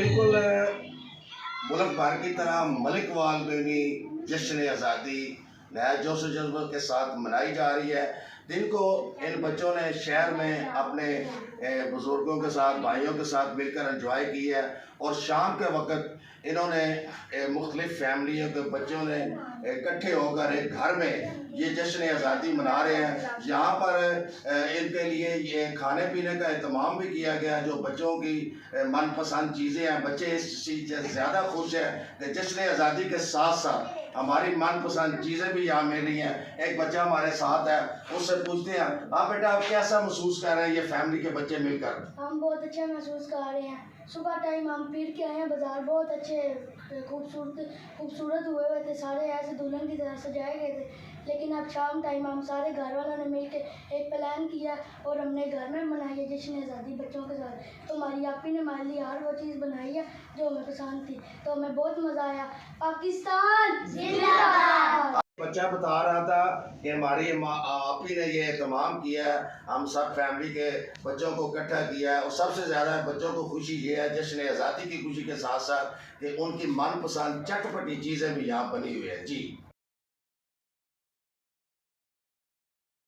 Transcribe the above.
बिल्कुल मुल्क भर की तरह मलिक वाल में भी जश्न आज़ादी नया जोश व जज्बे के साथ मनाई जा रही है। दिन को इन बच्चों ने शहर में अपने बुज़ुर्गों के साथ, भाइयों के साथ मिलकर एंजॉय की है और शाम के वक्त इन्होंने मुख्तलिफ़ फैमिलियों के बच्चों ने इकट्ठे होकर एक घर में ये जश्न आज़ादी मना रहे हैं। यहाँ पर इनके लिए ये खाने पीने का इंतज़ाम भी किया गया, जो बच्चों की मनपसंद चीज़ें हैं। बच्चे इस चीज़ से ज़्यादा खुश हैं कि जश्न आज़ादी के साथ साथ हमारी मनपसंद चीज़ें भी यहाँ मिल रही हैं। एक बच्चा हमारे साथ है, उससे पूछते हैं, हाँ बेटा आप कैसा महसूस कर रहे हैं ये फैमिली के बच्चे मिलकर? हम बहुत अच्छा महसूस कर रहे हैं। सुबह टाइम हम फिर के आए हैं, बाज़ार बहुत अच्छे खूबसूरत हुए थे, सारे ऐसे दुल्हन की तरह सजाए गए थे। लेकिन अब शाम टाइम हम सारे घर वालों ने मिल के एक प्लान किया और हमने घर में मनाई है जश्न आज़ादी बच्चों के साथ। तो हमारी आपी ने हमारे लिए हर वो चीज़ बनाई है जो हमें पसंद थी, तो हमें बहुत मज़ा आया। पाकिस्तान जिंदाबाद। बच्चा बता रहा था कि हमारी आपी ने ये एहतमाम किया है, हम सब फैमिली के बच्चों को इकट्ठा किया है और सबसे ज़्यादा बच्चों को खुशी ये है जश्न आज़ादी की खुशी के साथ साथ कि उनकी मनपसंद चटपटी चीज़ें भी यहाँ बनी हुई है। जी।